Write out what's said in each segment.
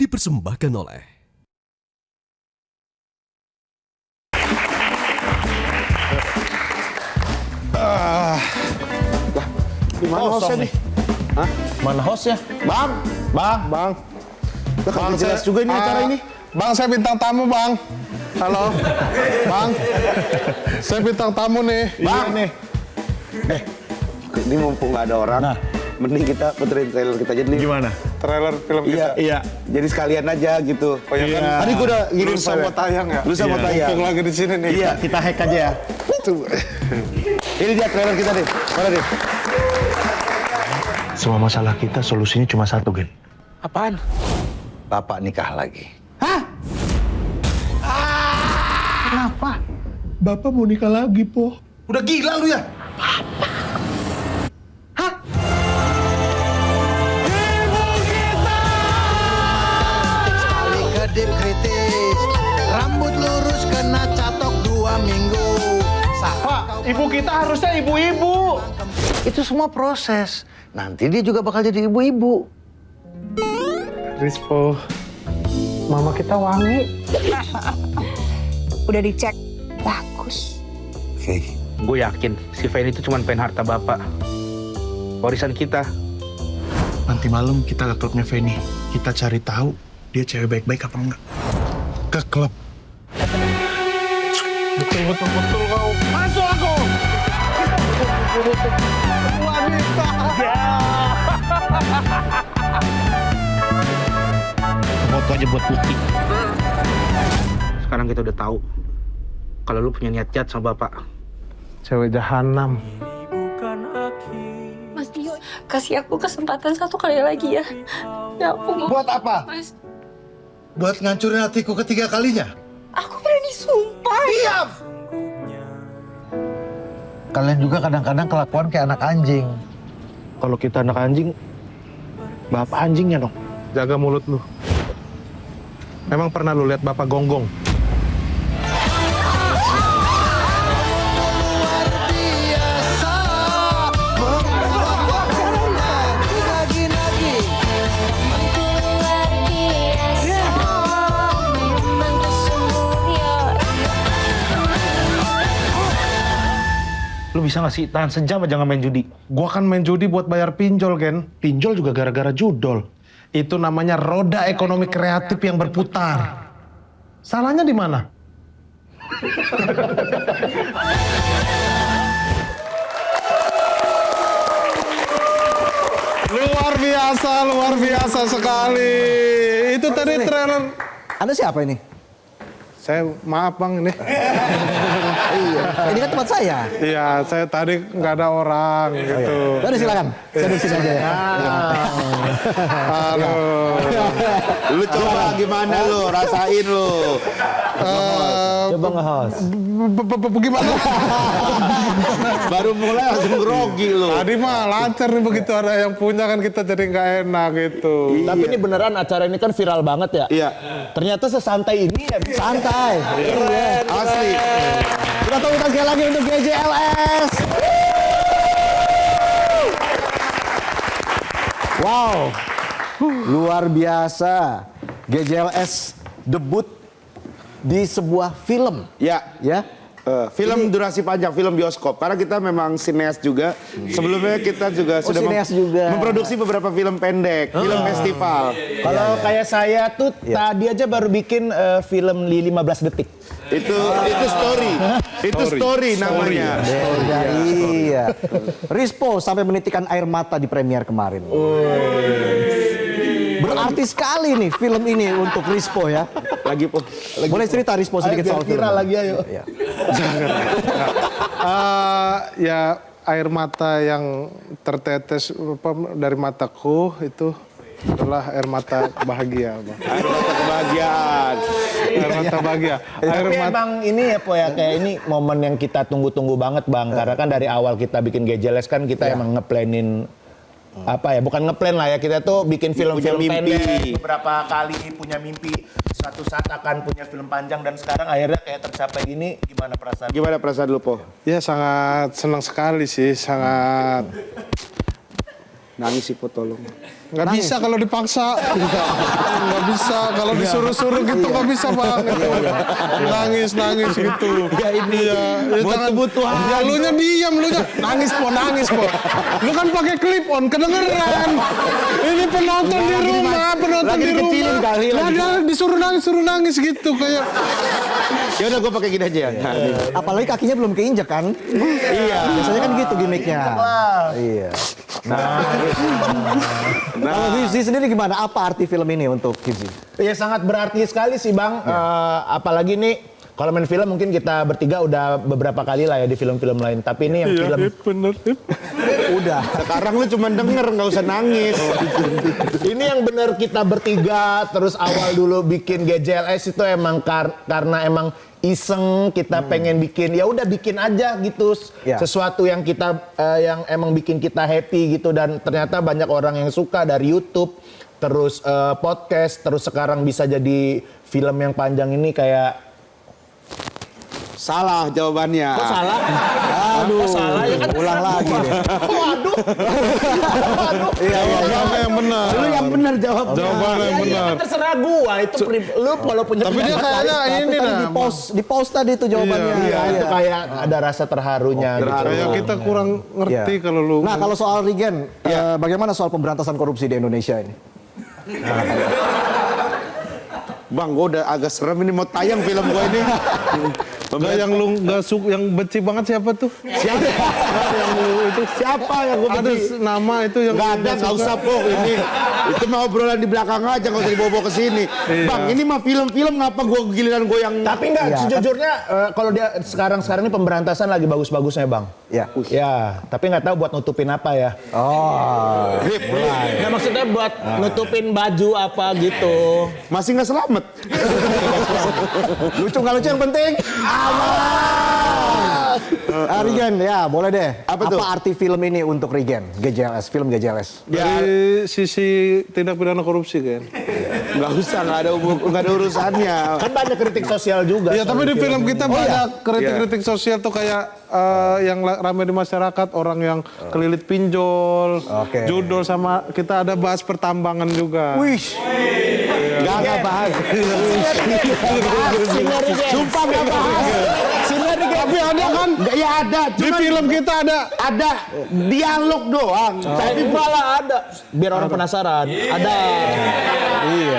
dipersembahkan oleh Di mana hostnya nih? Hah? Mana hostnya? Bang. Bang, Bang, jelas juga ini acara ini. Bang, saya bintang tamu, Bang. Halo. Bang. Saya bintang tamu nih. Bang. nih. Ini mumpung nggak ada orang, mending kita puterin trailer kita aja dulu. Gimana? Trailer film kita. Iya. Jadi sekalian aja gitu. Oh ya kan. Tadi gua udah ngirim Lusa mau tayang ya? Lusa mau tayang. Mumpung lagi di sini nih. Iya. Kita hack aja ya. Ini dia trailer kita deh. Mana deh? Semua masalah kita solusinya cuma satu, Gen. Apaan? Bapak nikah lagi. Kenapa? Bapak mau nikah lagi, Po. Udah gila lu ya? Sekali kedip kritis, rambut lurus kena catok 2 minggu. Pak, ibu kita harusnya ibu-ibu. Itu semua proses. Nanti dia juga bakal jadi ibu-ibu. Rispo. Mama kita wangi. Udah dicek, bagus. Oke. Gue yakin si Feni itu cuma pengen harta bapak. Warisan kita. Nanti malam kita ke klubnya Feni. Kita cari tahu dia cewek baik-baik apa enggak. Ke klub. Betul kau. Masuk aku. Wanita. Foto aja buat bukti. Sekarang kita udah tahu kalau lu punya niat jahat sama bapak. Cewek jahanam. Mas Dio, kasih aku kesempatan 1 kali lagi ya. Ya aku mau. Buat apa? Mas, Buat ngancurin hatiku ketiga kalinya? aku berani sumpah. Diam! Kalian juga kadang-kadang kelakuan kayak anak anjing. Kalau kita anak anjing, bapak anjingnya dong. Jaga mulut lu. Emang pernah lu lihat Bapak gonggong? Lu bisa nggak sih tahan sejam aja nggak main judi? Gua kan main judi buat bayar pinjol, Gen. Pinjol juga gara-gara judol. Itu namanya roda ekonomi kreatif yang berputar. Salahnya di mana? luar biasa sekali. Itu tadi trailer. Anda siapa ini? Saya maaf Bang ini. Iya. Ini kan tempat saya. Iya, saya tadi nggak ada orang gitu. Udah silakan. Saya duduk sini aja ya. Halo. Lu coba gimana lu? Rasain lu. Coba nge-host. Gimana? Baru mulai langsung grogi lu. Tadi mah lancar nih begitu ada yang punya kan kita jadi nggak enak gitu. Tapi ini beneran acara ini kan viral banget ya. Iya. Ternyata sesantai ini ya. Santai. Keren. Asli. Kita tepuk tangan sekali lagi untuk GJLS. Wow. Luar biasa. GJLS debut di sebuah film. Ya. Ya. Film durasi panjang, film bioskop. Karena kita memang sineas juga. Sebelumnya kita juga sudah sineas juga. memproduksi beberapa film pendek, film festival. Kalau kayak saya tuh tadi aja baru bikin film di 15 detik. Itu story. Itu story namanya. Beda, iya. Rispo sampai menitikan air mata di premier kemarin. Berarti sekali nih film ini untuk Rispo ya. Lagi po. Boleh cerita Rispo sedikit soal film? Viral lagi ayo. Iya. Ya air mata yang tertetes dari mataku itu adalah air mata bahagia, Bang. Air mata kebahagiaan. Air mata bahagia. Air Tapi mata. emang ini ya Po ya, kayak ini momen yang kita tunggu-tunggu banget Bang. Karena kan dari awal kita bikin GJLS kan kita emang ngeplanin apa ya, bukan ngeplan lah ya, kita tuh bikin film-film Punya mimpi. pendek beberapa kali, punya mimpi suatu saat akan punya film panjang, dan sekarang akhirnya kayak tercapai gini. Gimana perasaan? Gimana perasaan lu, Po? Ya sangat senang sekali sih, sangat Nangis sih, Po, tolong. Nggak bisa kalau dipaksa. Nggak bisa kalau disuruh-suruh gitu nggak bisa bang. Nangis gitu. Ya ini buat kebutuhan. Ya lu nya diam, lu nya nangis po. Lu kan pakai clip on, kedengeran. Ini penonton di rumah, lagi dikecilin kali, Ada disuruh nangis gitu kayak. Ya udah gue pakai gini aja ya. Apalagi kakinya belum keinjek kan? Iya. Biasanya kan gitu gimmicknya. Iya. Kalau Hibzi sendiri gimana? Apa arti film ini untuk Hibzi? Ya sangat berarti sekali sih Bang. Apalagi nih kalau main film mungkin kita bertiga udah beberapa kali lah ya di film-film lain. Tapi ini yang film Bener. udah. Sekarang lu cuma denger, nggak usah nangis. Ini yang bener kita bertiga. Terus awal dulu bikin GJLS itu emang karena emang iseng kita pengen bikin, ya udah bikin aja gitu. Ya. Sesuatu yang kita yang emang bikin kita happy gitu, dan ternyata banyak orang yang suka dari YouTube, terus podcast, terus sekarang bisa jadi film yang panjang ini kayak. Salah jawabannya. Kok salah? Aduh, kok salah ya kan Ulang lagi deh. Waduh. Iya. Jawabannya yang benar. Lu yang benar jawabnya. Jawabannya yang benar. Kan terserah gua itu lu kalau punya Tapi dia kayaknya ini Tadi dah. di post tadi tuh jawabannya. Iya, itu kayak ada rasa terharunya gitu. Kayak kita kurang ngerti kalau lu. Nah, kalau soal Regen, bagaimana soal pemberantasan korupsi di Indonesia ini? Bang, gue udah agak serem ini mau tayang film gue ini. Enggak yang lu enggak suka, yang benci banget siapa tuh? Siapa? Yang lu itu Siapa yang gue ada nama itu yang Nggak ada, nggak usah Po ini. Itu mah obrolan di belakang aja, nggak usah dibawa ke sini. Bang, ini mah film-film, ngapa gue giliran gue yang... Tapi enggak, sejujurnya kalau dia sekarang ini pemberantasan lagi bagus-bagusnya Bang. Ya. Ya, tapi nggak tahu buat nutupin apa ya. Oh. Nah, maksudnya buat nutupin baju apa gitu. Masih nggak selamat. Lucu nggak lucu yang penting aman. Regen, ya boleh deh. Apa tuh? arti film ini untuk Regen? GJLS, film GJLS. dari sisi tindak pidana korupsi kan. Nggak usah, nggak ada urusannya. Kan banyak kritik sosial juga. Ya tapi di film kita banyak iya. kritik-kritik sosial tuh kayak yang ramai di masyarakat, orang yang kelilit pinjol, Oke. judol, sama kita ada bahas pertambangan juga. Wih, Nggak bahas. Sumpah nggak bahas. Tapi ada kan? Nggak, ya ada. Di film kita ada. Ada dialog doang. Tapi malah ada. Biar orang penasaran. Ada.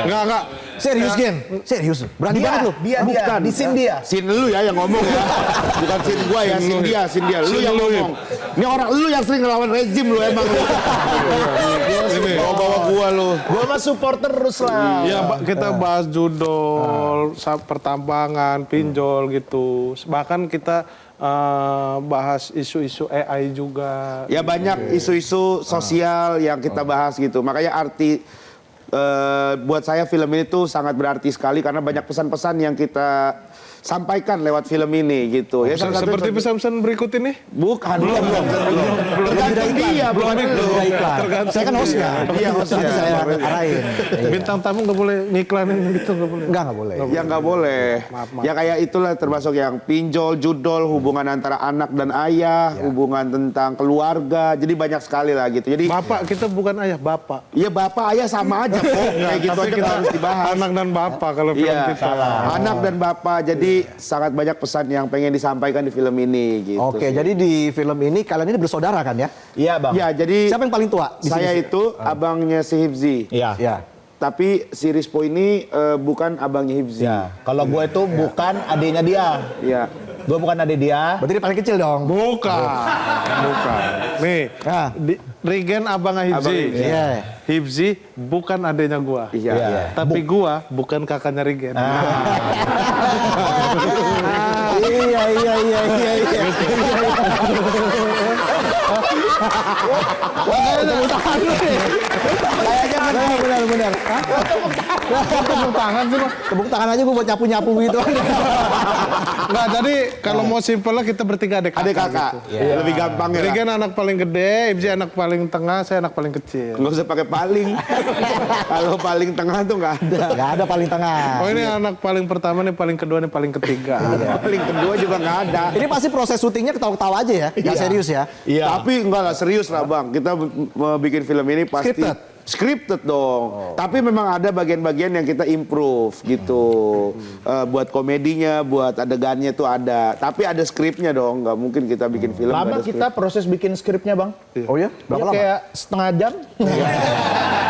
Enggak. serius Gen, serius. Berani banget lu. Dia di scene dia. Sin lu ya yang ngomong ya. Bukan sin gua ya, sin dia. Lu yang ngomong. Ini orang lu yang sering ngelawan rezim lu emang lu. Bawa gua lu. Gua mah support terus lah. Ya kita bahas judol, pertambangan, pinjol gitu. Bahkan kita bahas isu-isu AI juga. Ya banyak isu-isu sosial yang kita bahas gitu. Makanya arti buat saya film ini tuh sangat berarti sekali karena banyak pesan-pesan yang kita sampaikan lewat film ini gitu. Ya salah satu Seperti pesan-pesan berikut ini? bukan belum. Tergantung dia, bukan lu. Iklan. Saya kan hostnya. Iya, hostnya. Nanti saya arahin. Bintang tamu nggak boleh ngiklanin gitu, nggak boleh. Nggak boleh. Ya nggak boleh. Ya kayak itulah termasuk yang pinjol, judol, hubungan antara anak dan ayah, hubungan tentang keluarga. Jadi banyak sekali lah gitu. Jadi Bapak, kita bukan ayah, bapak. ya bapak ayah sama aja kok. Kayak gitu Tapi aja kita nggak harus dibahas. anak dan bapak kalau film Iya, kita. anak dan bapak. Jadi sangat banyak pesan yang pengen disampaikan di film ini gitu. Oke, sih. jadi di film ini kalian ini bersaudara kan ya? Iya, Bang. Ya, jadi Siapa yang paling tua? Di saya sini? itu abangnya si Hibzi. Iya. Ya. Tapi si Rispo ini bukan abangnya Hibzi. Ya, kalau gue itu bukan adiknya dia. Iya. Gue bukan adik dia. Berarti dia paling kecil dong. Bukan. Nih, Ah. Regen abang Abang Hibzi. Hibzi. Iya. Hibzi bukan adanya gua. Iya. Iya. Tapi gua bukan kakaknya Regen. Iya. Kayaknya benar. Tepuk tangan sih, Mas. Tepuk tangan aja gue buat nyapu-nyapu gitu. Nggak, jadi kalau mau simpel lah kita bertiga adik kakak. Adik kakak. Gitu. Lebih gampang ya. Regen anak paling gede, Hibzi anak paling tengah, saya anak paling kecil. Nggak usah pakai paling. Kalau paling tengah tuh nggak ada. Nggak ada paling tengah. Oh ini anak paling pertama, nih paling kedua, nih paling ketiga. Paling kedua juga nggak ada. Ini pasti proses syutingnya ketawa-ketawa aja ya, nggak serius ya. Iya. Tapi enggak lah, Enggak, serius lah Bang. Kita mau bikin film ini pasti scripted dong. Tapi memang ada bagian-bagian yang kita improve gitu. Buat komedinya, buat adegannya tuh ada. Tapi ada skripnya dong. Nggak mungkin kita bikin film. Lama nggak ada kita proses bikin skripnya, Bang. Oh ya? Berapa lama? Kayak setengah jam.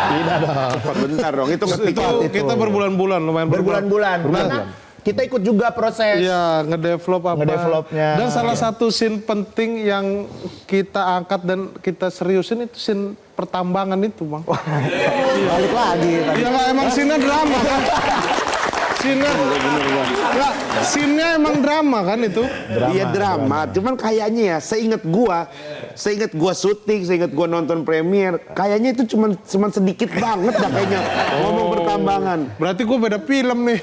Tidak dong. Cepat bentar dong. Itu ngetik. Kita berbulan-bulan, lumayan Berbulan-bulan. Karena kita ikut juga proses. Iya, ngedevelop apa. Ngedevelopnya. Dan salah satu scene penting yang kita angkat dan kita seriusin itu scene pertambangan itu, Bang. Balik lagi tadi. Iya nggak, emang scene-nya drama kan? Scene-nya emang drama kan itu? Iya drama. Cuman kayaknya ya, seingat gua syuting, seingat gua nonton premier, kayaknya itu cuman sedikit banget dah kayaknya ngomong pertambangan. Berarti gue beda film nih.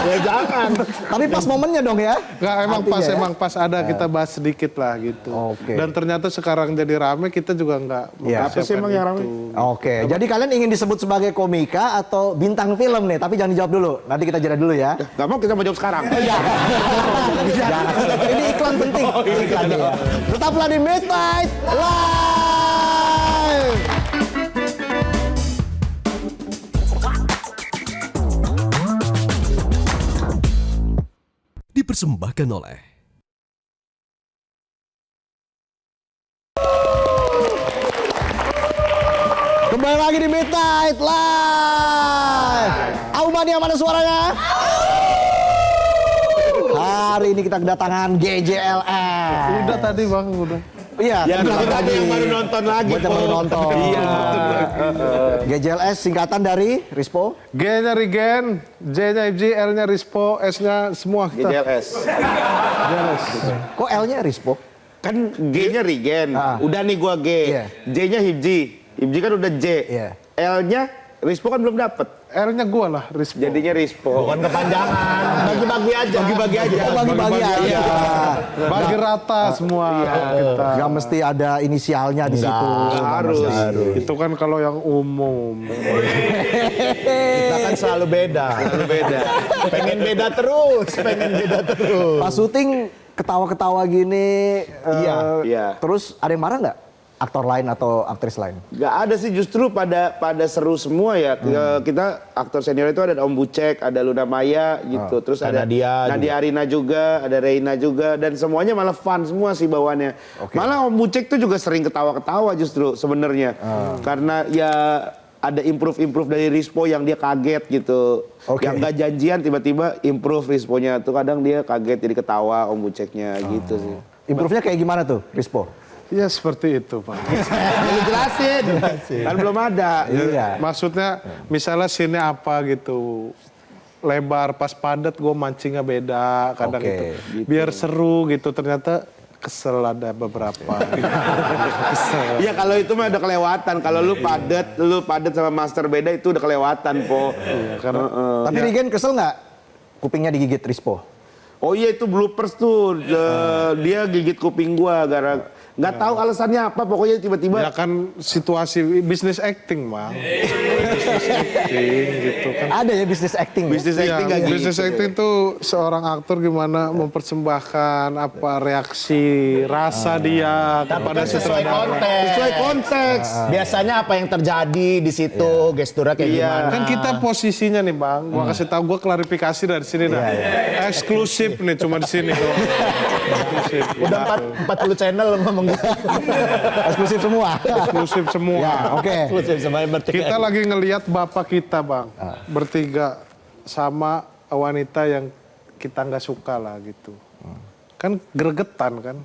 Ya jangan. Tapi pas momennya dong ya. Nggak, Artinya ya? emang pas ada kita bahas sedikit lah gitu. Oke. Dan ternyata sekarang jadi rame, kita juga nggak Iya. Apa sih emang yang ramai? Oke, jadi kalian ingin disebut sebagai komika atau bintang film nih? Tapi jangan dijawab dulu. Nanti kita jeda dulu ya. Gak mau kita mau jawab sekarang. Jangan. Ini iklan penting. Iklan ya. Tetaplah di Midnight Live. Dipersembahkan oleh Kembali lagi di Midnight Live. Aumania mana suaranya? Hari ini kita kedatangan GJLS. Udah tadi Bang, udah. Iya, Ya, kita kita ada yang baru nonton lagi. Buat yang baru Po. nonton. Iya. GJLS singkatan dari Rispo. G-nya Regen, J-nya IBJ, L-nya Rispo, S-nya semua kita. GLS. Kok L-nya Rispo? Kan G-nya Regen. Ah. Udah nih gua G. Iya. J-nya Hibji. Hibji kan udah J. Iya. L-nya Rispo kan belum dapet. R-nya gua lah, Rispo. Jadinya Rispo. Bukan kepanjangan. Bagi-bagi aja. Bagi-bagi aja. Oh, bagi-bagi aja. Bagi rata semua kita. Gak mesti ada inisialnya di situ. Harus. Itu kan kalau yang umum. Kita kan selalu beda. Pengen beda terus. Pas syuting ketawa-ketawa gini. Iya. Terus ada yang marah nggak? Aktor lain atau aktris lain? Gak ada sih, justru pada seru semua ya. Kita aktor senior itu ada Om Bucek, ada Luna Maya gitu. Terus ada Nadia Arina juga, ada Reina juga, dan semuanya malah fun semua sih bawaannya. Malah Om Bucek tuh juga sering ketawa-ketawa justru sebenarnya. Karena ya ada improve dari Rispo yang dia kaget gitu. Yang gak janjian tiba-tiba improve Risponya tuh, kadang dia kaget jadi ketawa Om Buceknya gitu sih. Improve-nya kayak gimana tuh, Rispo? Ya seperti itu Pak. Jelasin. Kan belum ada. Iya. Maksudnya misalnya scene apa gitu. Lebar pas padat gue mancingnya beda kadang Oke, gitu. Biar seru gitu, ternyata kesel ada beberapa. Kesel. Iya kalau itu mah udah kelewatan. Kalau lu padet sama master beda itu udah kelewatan, Po. Iya, karena Tapi Regen kesel nggak kupingnya digigit Rispo? Oh iya itu bloopers tuh. Dia gigit kuping gua nggak tahu alasannya apa, pokoknya tiba-tiba. ya kan situasi bisnis acting, Bang. Bisnis acting gitu kan. Ada ya bisnis acting. Bisnis ya? acting nggak gitu. Bisnis acting tuh seorang aktor gimana mempersembahkan apa reaksi rasa dia kepada sesuai sutradara. konteks. Sesuai konteks. Biasanya apa yang terjadi di situ, gesturnya kayak gimana. Kan kita posisinya nih Bang, gua kasih tahu, gua klarifikasi dari sini dah. Eksklusif nih cuma di sini doang. Eksklusif. Udah 40 channel ngomong gitu. Eksklusif semua. Eksklusif semua. Ya, oke. Kita lagi ngelihat bapak kita Bang, bertiga sama wanita yang kita nggak suka lah gitu. Kan gregetan kan.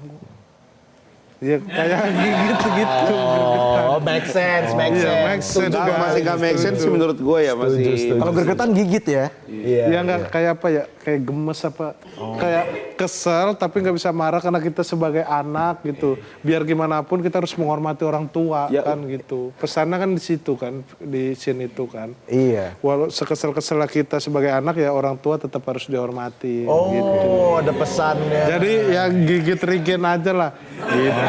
Ya kayak gitu-gitu. Oh, make sense. Iya, make sense. Kalau masih nggak make sense sih menurut gue ya masih. Kalau gregetan gigit ya. Ya nggak kayak apa ya, kayak gemes apa, kayak kesel tapi nggak bisa marah karena kita sebagai anak gitu. Biar gimana pun kita harus menghormati orang tua Ya. kan gitu. Pesannya kan di situ kan, di scene itu kan. Iya. Walau sekesel-kesel kita sebagai anak ya orang tua tetap harus dihormati. Gitu. Oh, ada pesannya. Jadi ya gigit Regen aja lah. Gitu.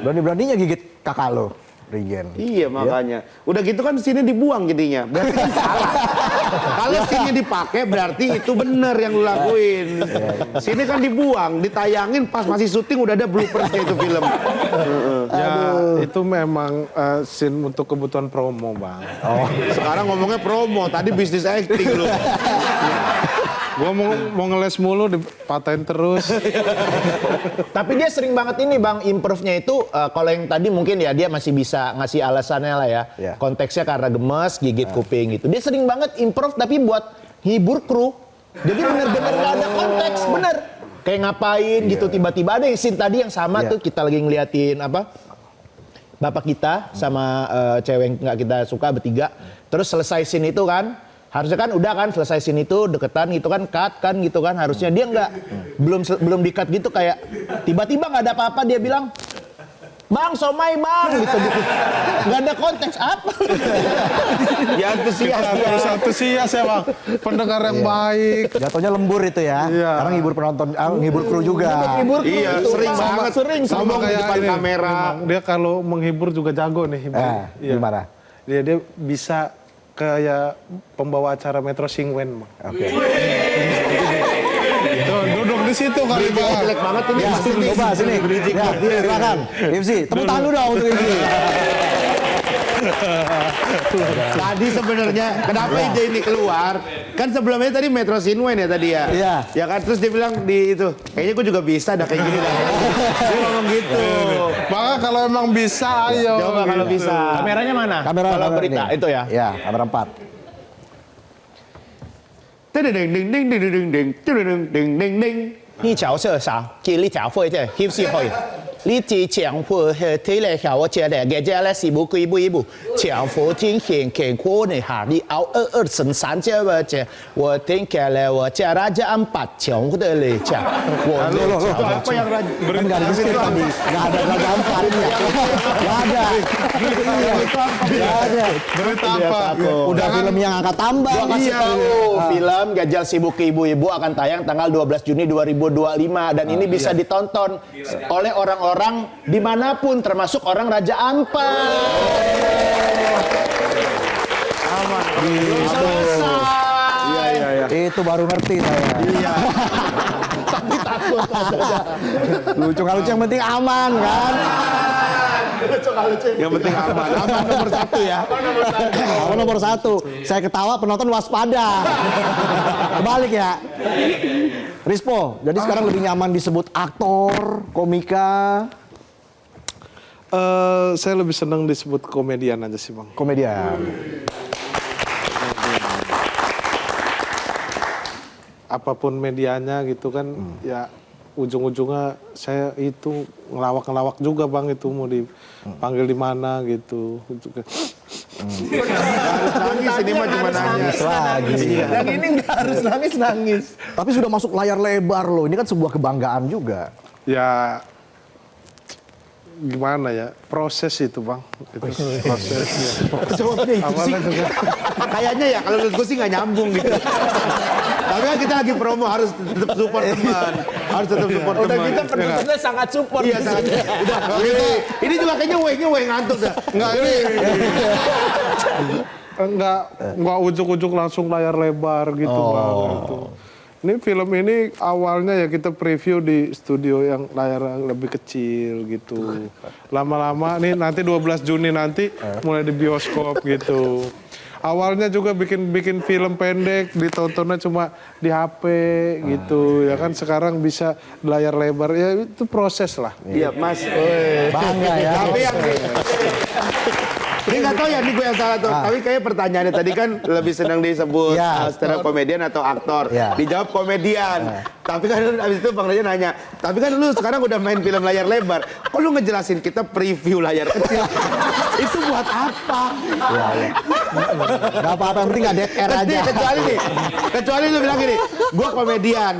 Berani-beraninya gigit kakak lo, Regen. Iya makanya. Udah gitu kan sini dibuang jadinya. Berarti kan salah. Kalau sini dipakai berarti itu benar yang lu lakuin. Sini kan dibuang, ditayangin pas masih syuting udah ada bloopersnya itu film. Ya itu memang scene untuk kebutuhan promo bang. Sekarang ngomongnya promo, tadi bisnis acting lu. Gua mau ngeles mulu dipatahin terus. Tapi dia sering banget ini bang, improve-nya itu kalau yang tadi mungkin ya dia masih bisa ngasih alasannya lah ya. Iya. Konteksnya karena gemes, gigit kuping gitu. Dia sering banget improve tapi buat hibur kru. Jadi bener-bener gak ada konteks, bener. Kayak ngapain gitu, tiba-tiba ada yang scene tadi yang sama tuh kita lagi ngeliatin apa. Bapak kita sama cewek yang gak kita suka bertiga. Terus selesai scene itu kan. Harusnya kan udah kan selesai scene itu deketan gitu kan, cut kan gitu kan, harusnya dia nggak belum di cut gitu, kayak tiba-tiba nggak ada apa-apa dia bilang bang somai bang gitu nggak ada konteks apa. Ya antusias Kita dia. harus antusias ya bang. Pendengar yang baik. Jatuhnya lembur itu ya. Iya. Karena ngibur penonton, ngibur kru juga. Hibur kru Iya, itu, sering Pak. banget. sering Sama sering. kayak depan ini, kamera. memang dia kalau menghibur juga jago nih hibur. Gimana? Dia bisa kayak pembawa acara Metro Singwen bang. Oke. Tuh, duduk di situ kali bang. Jelek banget ini. Ya, coba sini. Ya, silakan. Ipsi, tepuk tangan dulu dong untuk Ipsi. Tadi sebenarnya kenapa ide ini keluar? Kan sebelumnya tadi Metro Sinwen ya tadi ya. Iya. Ya kan terus dia bilang di itu, kayaknya gue juga bisa dah kayak gini dah. Dia ngomong gitu. Maka kalau emang bisa ayo. Coba kalau gitu. bisa. Kameranya mana? Kamera kalau kamera berita ini. itu ya. Ya, kamera 4. Ding ding ding ding ding ding ding ding ding ding ding. 呢角色啥？即呢條會即係翕視會。呢支長會係睇嚟效我借嚟嘅啫咧，是冇幾杯部。長會聽顯見過你下你熬2乘3這個啫，我聽起來我家raja 4強的嚟講，我 Itu apa yang Kan nggak ada di script tadi. Nggak ada raja 4. Nggak ada. Nggak ada. Berita apa? Udah film yang angkat tambah. Gua kasih Iya. tahu, film Gajal Sibuk Ibu-Ibu akan tayang tanggal 12 Juni 2025 dan ini bisa ditonton oleh orang-orang dimanapun termasuk orang Raja Ampat. Itu baru ngerti saya. Iya. Tapi takut aja. Lucu nggak lucu yang penting aman kan. Yang penting aman. Aman nomor 1 ya. Aman nomor 1. Saya ketawa penonton waspada. Kebalik ya. Rispo, jadi sekarang lebih nyaman disebut aktor, komika, Saya lebih senang disebut komedian aja sih bang. komedian. Apapun medianya gitu kan, ya ujung-ujungnya saya itu ngelawak-ngelawak juga bang, itu mau dipanggil di mana gitu. Nangis ini mah cuma nangis. Lagi. Yang ini nggak harus nangis. Tapi sudah masuk layar lebar loh. Ini kan sebuah kebanggaan juga. Ya gimana ya, proses itu bang, itu prosesnya. Jawabnya itu sih. Awalnya juga Kayaknya ya kalau menurut gue sih nggak nyambung gitu. Tapi kan kita lagi promo harus tetap support teman. Harus tetap support teman. Udah kita penontonnya sangat support. Iya sangat. Udah. Ini juga kayaknya weh ngantuk dah. nggak ini nggak ujuk-ujuk langsung layar lebar gitu bang. Gitu. Ini film ini awalnya ya kita preview di studio yang layar lebih kecil gitu. Lama-lama nih nanti 12 Juni nanti mulai di bioskop gitu. Awalnya juga bikin film pendek, ditontonnya cuma di HP gitu. Ya kan sekarang bisa layar lebar, ya itu proses lah. Iya Mas. Bangga ya. Tapi yang ini nggak tahu ya, ini gue yang salah tuh. Tapi kayak pertanyaannya tadi kan lebih senang disebut Ya. stand up komedian atau aktor. Ya. Dijawab komedian. Tapi kan abis itu Bang Raja nanya, tapi kan lu sekarang udah main film layar lebar. Kok lu ngejelasin kita preview layar kecil? Itu buat apa? Gak apa-apa, yang penting gak dead air aja. Kecuali lu bilang gini, gue komedian.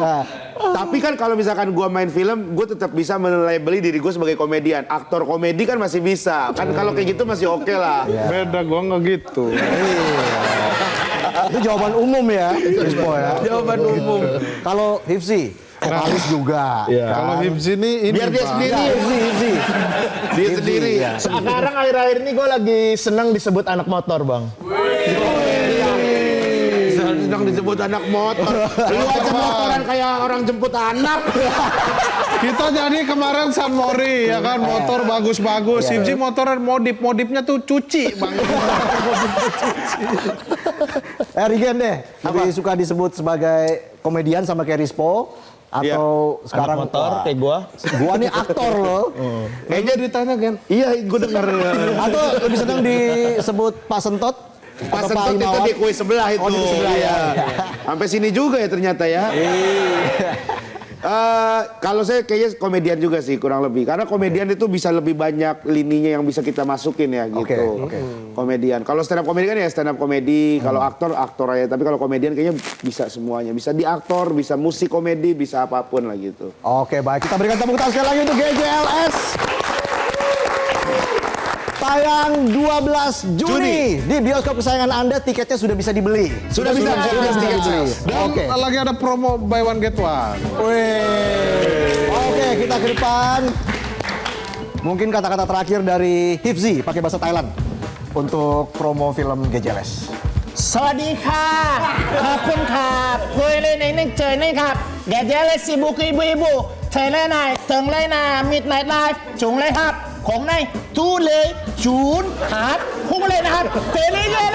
Tapi kan kalau misalkan gue main film, gue tetap bisa melabeli diri gue sebagai komedian. Aktor komedi kan masih bisa. Kan kalau kayak gitu masih oke lah. Beda, gua nggak gitu. Itu jawaban umum ya, Rispo ya. Jawaban umum. Kalau Hifzi, vokalis juga. Kalau Hibzi ini Biar dia Bang. sendiri. Hifzi. Dia sendiri. ya. Sekarang akhir-akhir ini gue lagi senang disebut anak motor bang. orang disebut anak motor. Lu aja motoran kayak orang jemput anak. Kita jadi kemarin San Mori ya kan, motor bagus-bagus. Hipsi motoran modifnya tuh cuci bang. Rigen deh, lebih suka disebut sebagai komedian sama kayak Rispo atau sekarang Anak motor wah, kayak gua. Gua nih aktor loh. Kayaknya ditanya kan. Iya, gue dengar. Atau lebih senang disebut Pak Sentot? Pas atau Pak sentot itu Imawan? di kue sebelah itu. Oh, di kue sebelah, ya. Sampai sini juga ya ternyata ya. Kalau saya kayaknya komedian juga sih kurang lebih. Karena komedian itu bisa lebih banyak lininya yang bisa kita masukin ya gitu. Oke. Komedian. Kalau stand up komedi kan ya stand up komedi. Kalau aktor aja. Tapi kalau komedian kayaknya bisa semuanya. Bisa di aktor, bisa musik komedi, bisa apapun lah gitu. Oke, baik. Kita berikan tepuk tangan sekali lagi untuk GJLS. Tayang 12 Juni di bioskop kesayangan Anda, tiketnya sudah bisa dibeli. Sudah bisa dibeli. Dan Oke. lagi ada promo buy one get one. Wih. Oke, kita ke depan. Mungkin kata-kata terakhir dari Hifzi pakai bahasa Thailand untuk promo film GJLS. สวัสดีค่ะ ขอบคุณค่ะคุยเลยในนึกเจอนี่ครับแกเจอเลยสิบุกอีบุยบุเทเลยนายถึงเลยนามิดไนท์ไลฟ์จุงเลยครับของในทูเลยศูนย์หาพุ่งเลยนะครับเทเลยเลย